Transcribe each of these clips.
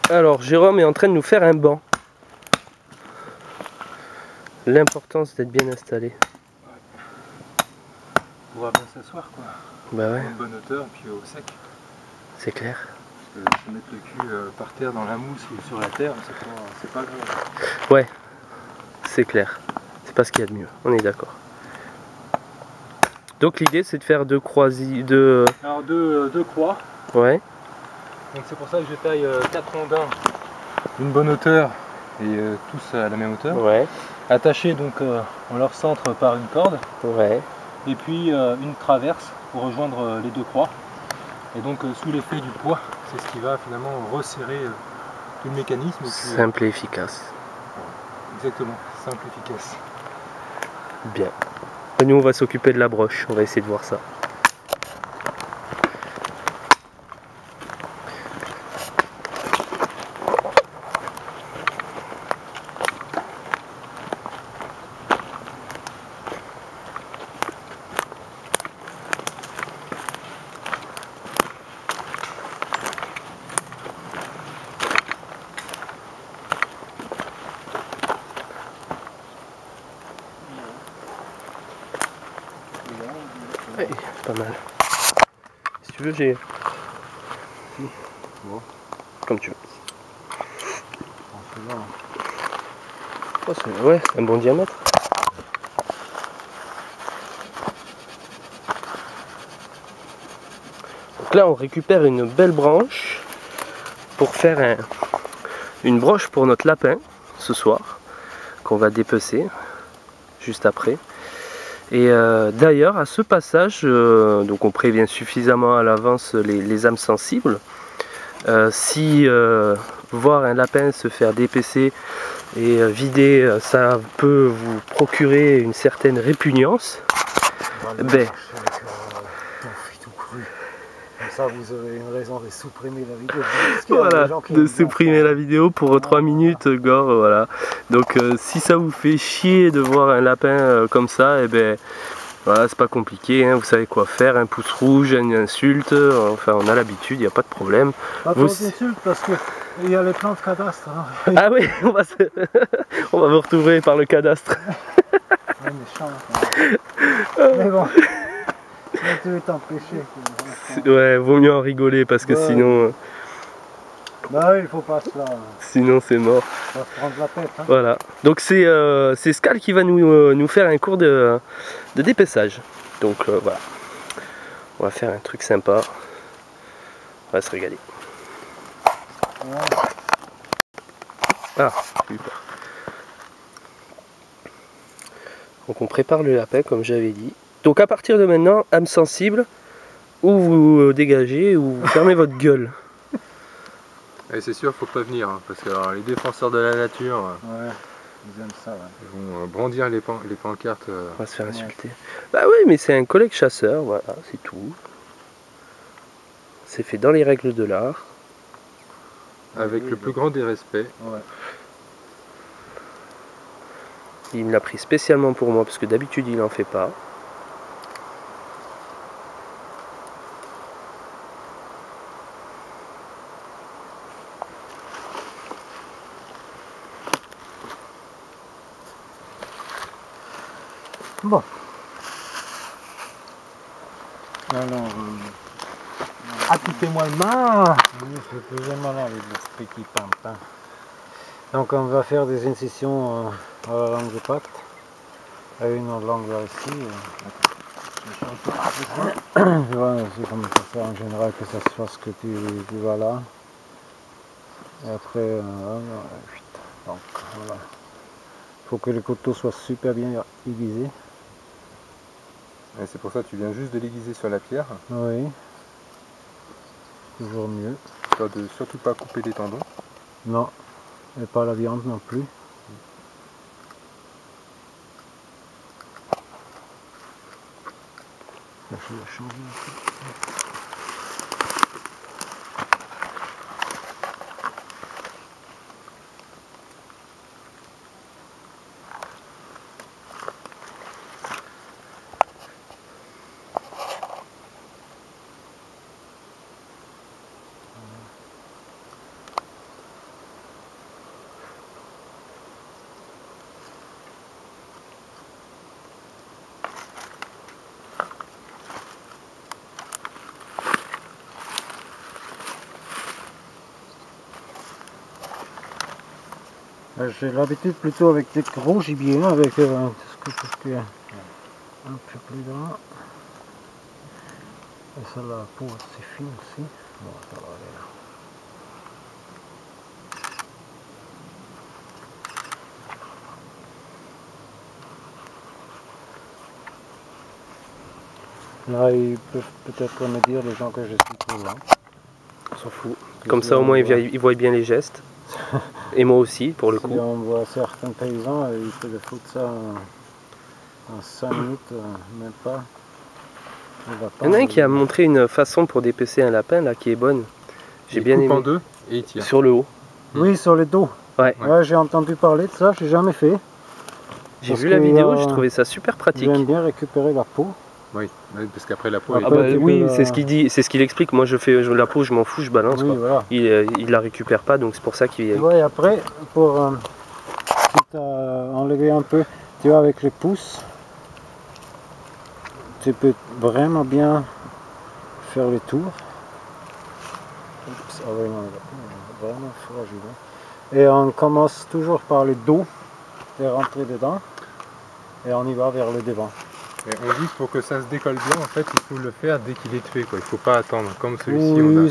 Alors Jérôme est en train de nous faire un banc. L'importance d'être bien installé. Pouvoir bien s'asseoir quoi. Bah ouais. À une bonne hauteur et puis au sec. C'est clair. Parce que se mettre le cul par terre dans la mousse ou sur la terre, c'est pas grave. Ouais, c'est clair. C'est pas ce qu'il y a de mieux, on est d'accord. Donc l'idée c'est de faire deux croisilles, Alors deux croix. Ouais. Donc c'est pour ça que je taille 4 rondins d'une bonne hauteur et tous à la même hauteur. Ouais. Attachés donc en leur centre par une corde. Ouais. Et puis une traverse pour rejoindre les deux croix. Et donc sous l'effet du poids, c'est ce qui va finalement resserrer tout le mécanisme. Et puis, simple et efficace. exactement, simple et efficace. Bien. Nous on va s'occuper de la broche, on va essayer de voir ça. Ouais, pas mal. Si tu veux, j'ai... Bon. Comme tu veux. Oh, ouais, c'est un bon diamètre. Donc là, on récupère une belle branche pour faire une broche pour notre lapin ce soir, qu'on va dépecer juste après. Et d'ailleurs, à ce passage, donc on prévient suffisamment à l'avance les âmes sensibles. Si voir un lapin se faire dépecer et vider, ça peut vous procurer une certaine répugnance, ben, Comme ça vous aurez une raison de supprimer la vidéo. voilà, de supprimer la vidéo pour 3 minutes, gore, voilà. Donc si ça vous fait chier de voir un lapin comme ça, et ben voilà, c'est pas compliqué, hein, vous savez quoi faire, un pouce rouge, une insulte, enfin on a l'habitude, il n'y a pas de problème. Pas trop d'insultes parce que il y a les plans de cadastre. Hein. Ah oui, on va vous retrouver par le cadastre. Ouais, méchant. Mais bon, tu veux t'empêcher. Ouais, vaut mieux en rigoler parce que sinon... Bah oui, il faut pas cela. Sinon c'est mort. On va se prendre la tête. Hein. Voilà, donc c'est Scal qui va nous faire un cours de dépeçage. Donc voilà, on va faire un truc sympa. On va se régaler. Ouais. Ah, super. Donc on prépare le lapin comme j'avais dit. Donc à partir de maintenant, âme sensible, ou vous dégagez ou vous fermez votre gueule. Et c'est sûr, faut pas venir, hein, parce que alors, les défenseurs de la nature, ouais, ils aiment ça. Ouais. Ils vont brandir les pancartes. On va se faire insulter. Bah oui, mais c'est un collègue chasseur, voilà, c'est tout. C'est fait dans les règles de l'art. Avec le plus grand des respects. Ouais. Il me l'a pris spécialement pour moi, parce que d'habitude il n'en fait pas. Bon. Alors, appliquez-moi le main. Oui, c'est plus mal avec le petit pampin. Donc on va faire des incisions à la langue de patte. À une langue vers ici. Voilà, c'est comme ça en général que ça se fasse que tu vas là. Et après, donc voilà. Il faut que le couteau soit super bien aiguisé. C'est pour ça que tu viens juste de l'aiguiser sur la pierre. Oui. Toujours mieux. De surtout pas couper des tendons. Non. Et pas la viande non plus. Je vais changer un peu. J'ai l'habitude plutôt avec des gros gibiers, avec ce que je fais un peu plus grand. Et ça, la peau c'est fine aussi. Bon, ça va aller là. Là, ils peuvent peut-être me dire, les gens, que je suis trop lent. On s'en fout. Comme ça, au moins, ils voient bien les gestes. Et moi aussi, pour le coup. Si on voit certains paysans, ils te le foutent ça en 5 minutes, même pas. Il y en a un qui a montré une façon pour dépecer un lapin là qui est bonne. J'ai bien aimé. En deux et il tire. Sur le haut. Oui, sur le dos. Ouais. Ouais, j'ai entendu parler de ça, j'ai jamais fait. J'ai vu la vidéo, j'ai trouvé ça super pratique. J'aime bien récupérer la peau. Oui, parce qu'après la peau. Ah bah, oui, c'est ce qu'il dit, c'est ce qu'il explique. Moi, je fais la peau, je m'en fous, je balance. Oui, quoi. voilà. Il la récupère pas, donc c'est pour ça qu'il. Oui, après, pour quitte à enlever un peu, tu vois, avec les pouces, tu peux vraiment bien faire le tour. Oups, ah ouais, non, vraiment fragile. Hein. Et on commence toujours par le dos et rentrer dedans, et on y va vers le devant. Et on dit que pour que ça se décolle bien, en fait, il faut le faire dès qu'il est tué, quoi. Il faut pas attendre, comme celui-ci. Oui,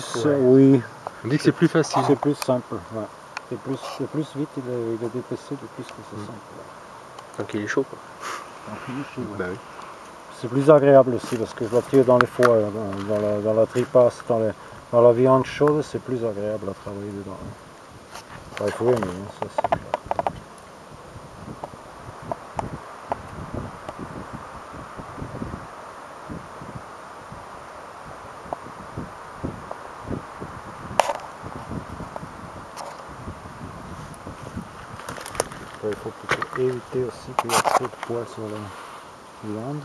oui. On dit que c'est plus facile. C'est plus simple, ouais. C'est plus vite il est dépecé, de plus que c'est simple. Donc il est chaud, quoi. Donc, il est chaud, ouais. Bah oui. C'est plus agréable aussi parce que je dois tirer dans les foies, dans la tripasse, dans la viande chaude, c'est plus agréable à travailler dedans. Enfin, il faut aimer, hein, ça c'est clair. Il faut plutôt éviter aussi qu'il y ait trop de poids sur la viande.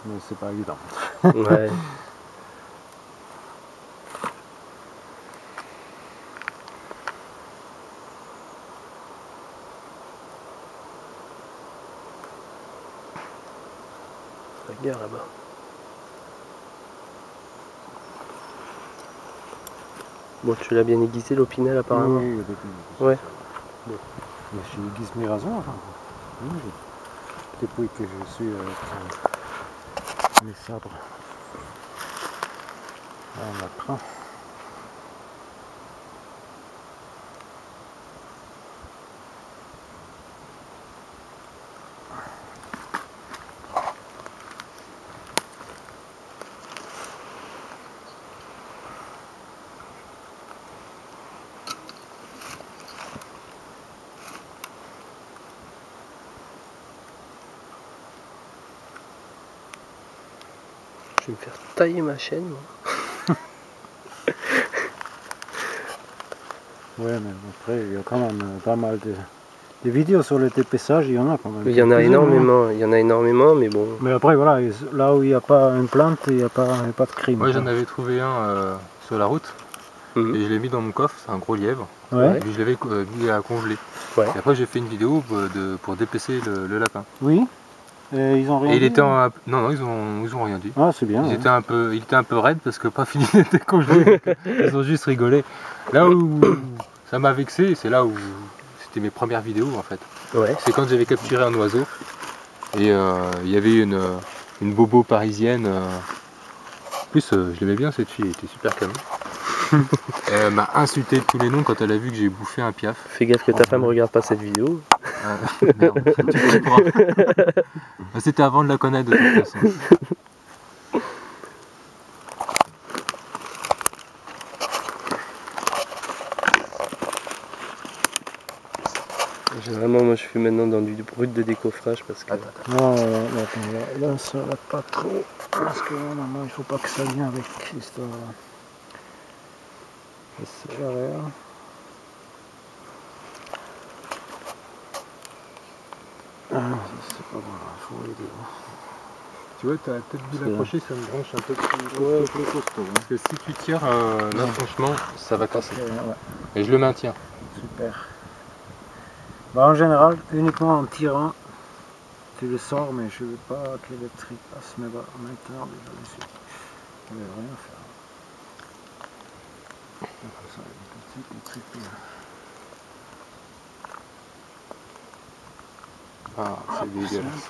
Mais c'est pas évident. Ouais. Regarde là-bas. Bon, tu l'as bien aiguisé l'opinel apparemment. Oui, il y a des petits. Ouais. Bon. Mais je aiguise mes raisons. Enfin. Oui, depuis que je suis avec mes sabres. Là, on apprend. Je vais me faire tailler ma chaîne, moi. Ouais, mais après, il y a quand même pas mal de vidéos sur le dépeçage, il y en a quand même. Il y en a énormément, mais bon. Mais après, voilà, là où il n'y a pas une plante, il n'y a pas de crime. Moi j'en avais trouvé un sur la route et je l'ai mis dans mon coffre, c'est un gros lièvre. Ouais. Et puis je l'avais mis à congeler. Ouais. Et après j'ai fait une vidéo pour dépecer le lapin. Oui. Et ils ont rien Et il dit, était en... Non, ils ont rien dit. Ah, c'est bien. Il était un peu raide parce que pas fini d'être congelé. Ils ont juste rigolé. Là où ça m'a vexé, c'est là où c'était mes premières vidéos en fait. Ouais. C'est quand j'avais capturé un oiseau et il y avait une bobo parisienne. En plus, je l'aimais bien cette fille, elle était super canon. Elle m'a insulté de tous les noms quand elle a vu que j'ai bouffé un piaf. Fais gaffe que ta femme regarde pas cette vidéo. Merde, tu comprends. C'était avant de la connaître de toute façon. Généralement, moi je suis maintenant dans du brut de décoffrage parce que. Non, attends, là, ça va pas trop. Parce que normalement, il faut pas que ça vienne avec l'histoire. C'est derrière. Ah, c'est pas bon, il faut aider. Tu vois, tu as peut-être dû l'accrocher sur une branche un peu plus, Ouais, plus costaud. Parce que si tu tires, là franchement, ça va casser. Ouais, Et je le maintiens. super. Bah, en général, uniquement en tirant, tu le sors, mais je veux pas que le tri passe. Mais bah, maintenant, déjà dessus, je vais rien faire. Ah, c'est dégueulasse.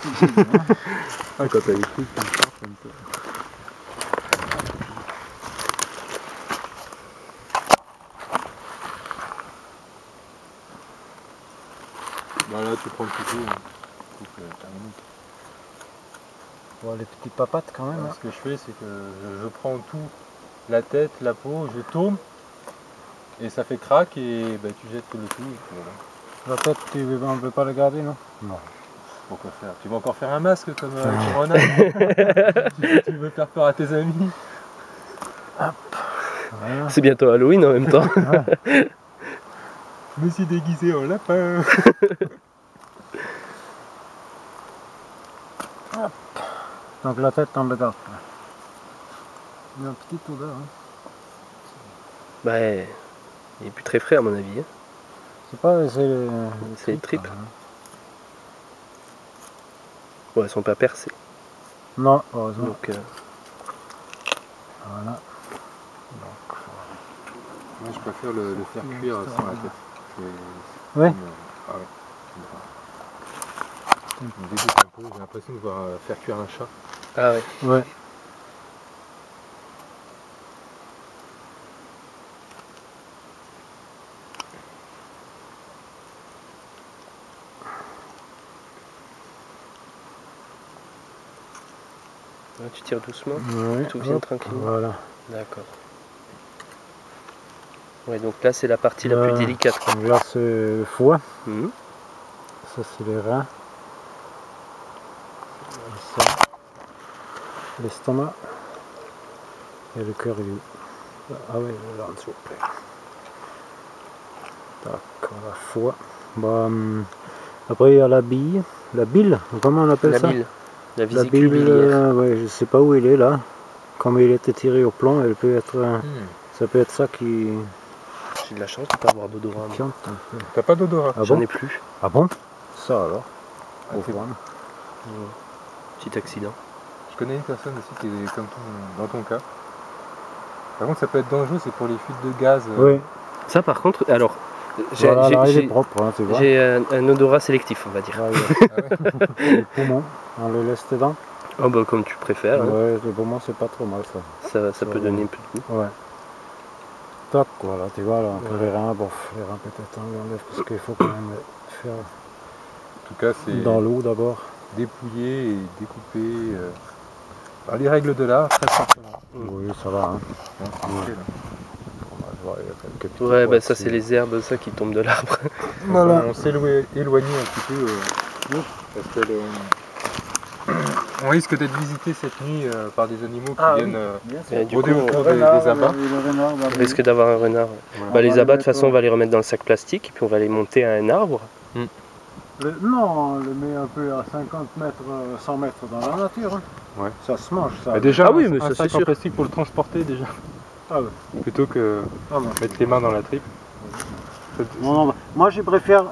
Ah, quand t'as les trucs comme ça, ça me fait... Bah là, tu prends le couteau. Bon, les petites papates quand même. Ce que je fais, c'est que je prends tout, la tête, la peau, je tourne, et ça fait crack, et bah, tu jettes le tout. Et puis voilà. La tête, on ne veut pas la garder, non? Non. Pourquoi faire? Tu vas encore faire un masque comme Corona? Tu veux faire peur à tes amis? Voilà. C'est bientôt Halloween en même temps. Ouais. Je me suis déguisé en lapin. Donc la tête, on le garde. Il y a une petite odeur. Hein. Bah, il est plus très frais à mon avis. Hein. C'est pas, C'est les tripes. Hein. Bon, elles sont pas percées. Non, heureusement. Donc, Voilà. Moi, je préfère le faire cuire sans la tête. Ouais. Ah ouais. Ça me dégoûte un peu. J'ai l'impression de voir faire cuire un chat. ah ouais. Ouais. Là, tu tires doucement. Ouais. Tout vient Hop, tranquillement. Voilà. D'accord. Ouais, donc là, c'est la partie la plus délicate. Quoi. Donc là, c'est le foie. Mhm. Ça, c'est les reins. Ça, l'estomac. Et le cœur, il est où? Ah oui, là en dessous. D'accord, la foie. Bah, après, il y a la bille. La bile, comment on appelle La ça? bile. La La vésicule bile, biliaire. ouais, je sais pas où il est là. Comme il était tiré au plomb, elle peut être, ça peut être ça qui J'ai de la chance de pas avoir d'odorat. moi. piante un peu. T'as pas d'odorat? Ah J'en bon? ai plus. Ah bon? Ça alors? Ah, Au c'est foie. Petit accident. Je connais une personne aussi qui est comme dans ton cas. Par contre, ça peut être dangereux, c'est pour les fuites de gaz. Oui, Ça, par contre, alors, j'ai voilà, là, il est j'ai- propre, hein, tu vois. j'ai un odorat sélectif, on va dire. Là, il y Ah ouais. a les poumons, on les laisse dedans. Oh, bah, comme tu préfères. Hein. Ouais, les poumons, c'est pas trop mal ça. Ça peut donner un peu de goût. Ouais. Tac, voilà, tu vois, là, après les reins, bon, les reins peut-être on enlève parce qu'il faut quand même faire En tout cas, c'est dans l'eau d'abord. dépouiller et découper par les règles de l'art, très simplement. Oui, ça va. Hein. Hein, c'est fait, là. On va voir, il y a quelques petits Ouais, pois bah ça, ici. c'est les herbes ça, qui tombent de l'arbre. Voilà. On s'est éloigné un petit peu parce que on risque d'être visité cette nuit par des animaux qui viennent Et du rôder coup, autour on des abats. On risque d'avoir un renard. Voilà. Bah, les abats, de toute façon, on va les remettre dans le sac plastique et puis on va les monter à un arbre. Non, on le met un peu à 50 mètres, 100 mètres dans la nature. Hein. Ouais. Ça se mange, ça. Bah, déjà, Ah oui, mais un ça, sac c'est en sûr. plastique pour le transporter déjà, Ah ouais. plutôt que Ah bon. mettre les mains dans la tripe. Non, non, moi je préfère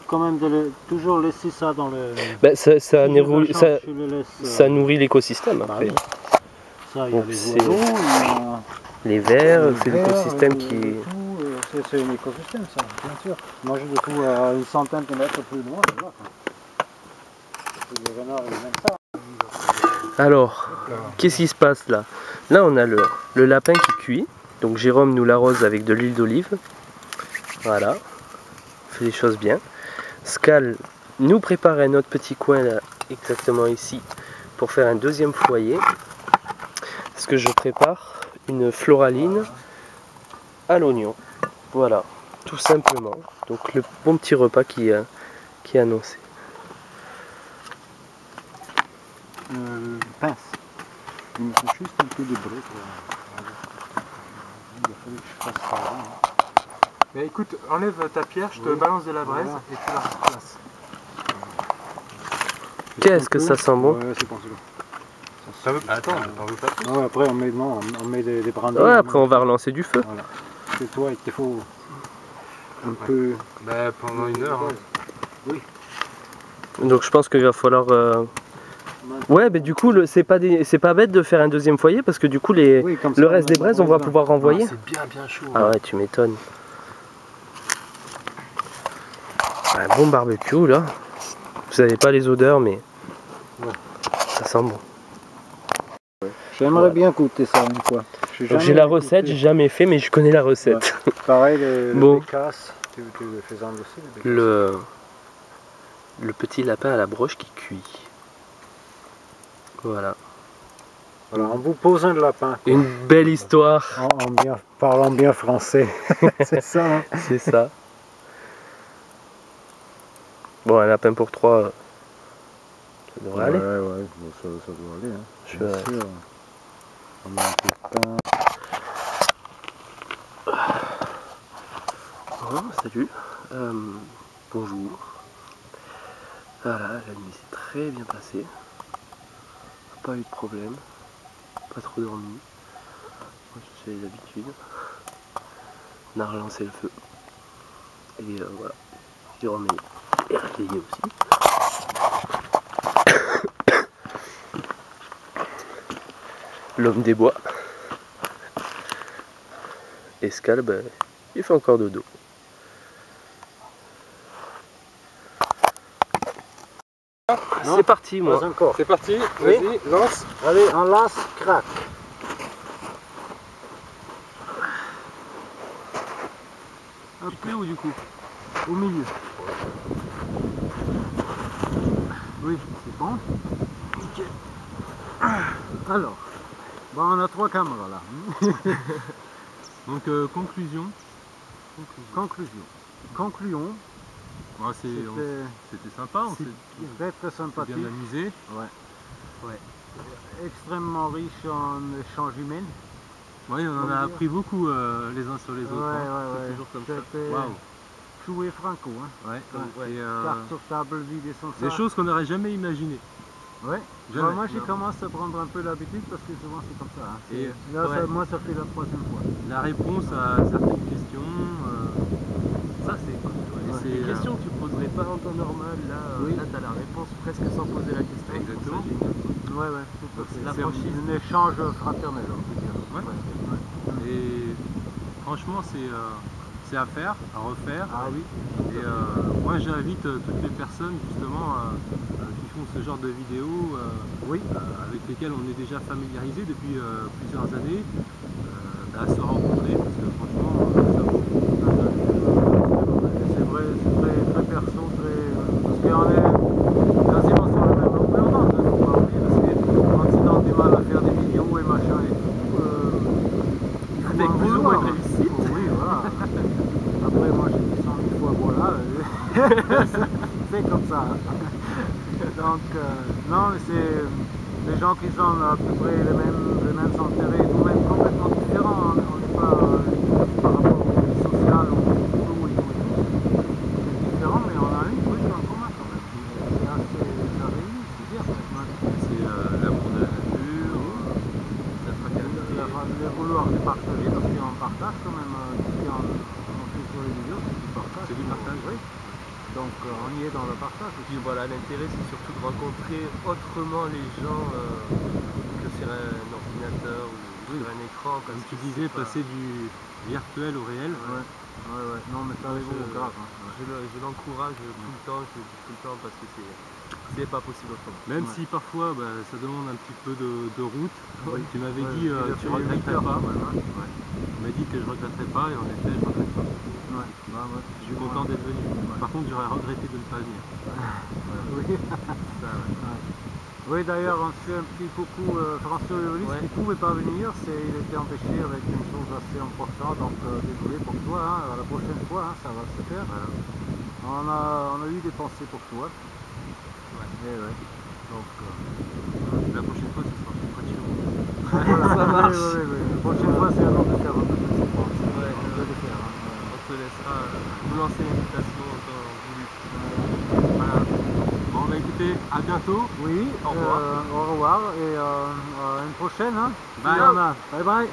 quand même toujours laisser ça dans le. Bah, ça, Si j'ai de la chance, ça, je le laisse, ça nourrit l'écosystème bah après. oui. Ça, il y a Donc, les c'est- oiseaux, il y a Les vers, les c'est vers, l'écosystème qui. tout, c'est un écosystème, ça, bien sûr. Moi, je le trouve à une centaine de mètres plus loin, là. Les renards, ils aiment ça. Alors, qu'est-ce qui se passe là? Là, on a le lapin qui cuit. Donc, Jérôme nous l'arrose avec de l'huile d'olive. Voilà. On fait les choses bien. Scal nous prépare un autre petit coin là, exactement ici, pour faire un deuxième foyer. Parce que je prépare une floraline à l'oignon. Voilà, tout simplement. Donc le bon petit repas qui est annoncé. Pince. Il me faut juste un peu de briques. Il a fallu que je fasse ça avant. Mais écoute, enlève ta pierre, je te balance de la braise Voilà. et tu la replaces. Qu'est-ce que ça sent bon? Ouais, c'est pour celui-là. Ça veut... Attends, t'en veux pas plus? Ouais, après, on met des brindilles. Ouais, après on va relancer du feu. Voilà. C'est toi, il te faut un peu. Bah, pendant une heure. Hein. Oui. Donc je pense qu'il va falloir Ouais, mais du coup, c'est pas bête de faire un deuxième foyer parce que du coup, Oui, comme ça, le reste des braises, on va pouvoir renvoyer. C'est bien chaud. Ah ouais, tu m'étonnes. Un bon barbecue là. Vous savez pas les odeurs, mais Ouais. ça sent bon. J'aimerais Ouais. bien goûter ça une fois. Donc j'ai la recette, j'ai jamais fait, mais je connais la recette. Ouais. Pareil, les Bon. bécasses, tu le fais en aussi les bécasses. Le petit lapin à la broche qui cuit. Voilà. Voilà, on vous pose un lapin. Quoi. Une belle histoire. Parlant bien français. C'est ça, hein. C'est ça. Bon, un lapin pour 3, ça devrait aller. Ouais, bon, ça doit aller. Hein. Je Bien vais- sûr. On met un peu de pain. Oh, salut. Bonjour. Voilà, la nuit s'est très bien passée. Pas eu de problème. Pas trop dormi. Moi, je sais l'habitude. On a relancé le feu. Et voilà. Jérôme est réveillé aussi. L'homme des bois. Escale, ben, il fait encore dodo. C'est parti, moi. Pas encore. C'est parti, Oui. vas-y, lance. Allez, on lance, crac. Un peu où du coup? Au milieu. Oui, c'est bon. Nickel. Alors, bon, on a 3 caméras là. Donc conclusion. Concluons. Ouais, c'était sympa, on s'est Très très sympathique. bien amusé. Ouais. Extrêmement riche en échanges humains. Oui, on en a appris beaucoup les uns sur les autres. Ouais. C'est toujours comme ça. C'était Waouh. chou et franco. Hein. Ouais. Et, Carte sur table, vide et sans des ça. choses qu'on n'aurait jamais imaginées. Ouais. Jamais. Bah, moi j'ai commencé à prendre un peu l'habitude parce que souvent c'est comme ça. Hein. Et, là, ouais. moi ça fait la 3e fois. La réponse à certaines questions, ça c'est cool. Ouais. C'est Des questions que tu poserais pas en temps normal, là, Oui. là t'as la réponse presque sans poser la question. Exactement. C'est génial. Ouais, tout à fait. La C'est franchise. un échange fraternel, on peut dire. Ouais. Et franchement, c'est à faire, à refaire. Ah oui. Et moi, j'invite toutes les personnes justement qui font ce genre de vidéos, Oui. avec lesquelles on est déjà familiarisé depuis plusieurs années, à se rencontrer parce que franchement, ça vaut. C'est vrai, c'est très perso, parce qu'on est quasiment sur la même longueur d'onde, il faut pas oublier, parce que quand il a du mal à faire des vidéos et machin et tout, il faut Avec en boulot, vouloir. avec réussite. Oui, voilà. Après, moi j'ai dit 100 000 fois voilà, c'est comme ça. Donc, non, mais c'est les gens qui sont à peu près les mêmes intérêts, nous-mêmes complètement différents, on n'est pas par rapport au social, au boulot et tout. C'est différent, mais on a une truc en commun quand même. C'est assez, ça réunit, c'est bien. C'est l'amour de la nature, la fraternité. Le vouloir les partager, parce qu'on partage quand même tout ce qu'on fait sur les vidéos, c'est du partage. C'est du partage. Oui. Donc on y est dans le partage. Et puis voilà, l'intérêt c'est surtout de rencontrer autrement les gens que sur un ordinateur ou sur un écran. Comme tu disais, passer du virtuel au réel. Ouais. Non mais ça arrive grave. Hein. Je l'encourage tout le temps, je le dis tout le temps parce que c'est pas possible autrement. Même si parfois ça demande un petit peu de route. Oui. Tu m'avais dit tu regretterais pas. Tu m'as dit que je regretterais pas et en effet je regrette pas. Je suis content d'être venu. Par contre j'aurais regretté de ne pas venir. Oui. Ça, Oui, d'ailleurs, on fait un petit coucou François Ulysse qui ne pouvait pas venir, il était empêché avec une chose assez importante, donc désolé pour toi, hein, la prochaine fois, hein, ça va se faire. Voilà. On a eu des pensées pour toi. Donc, la prochaine fois ce sera plus près de chez vous. voilà, Ça marche. oui. La prochaine fois, c'est à nous de faire un peu de support. Ouais, On peut le faire. Hein. on te laissera nous lancer l'invitation en temps voulu. Voilà. Bon bah écoutez, à bientôt. Oui, Au revoir. au revoir et à une prochaine. Hein, Bye. Bye bye.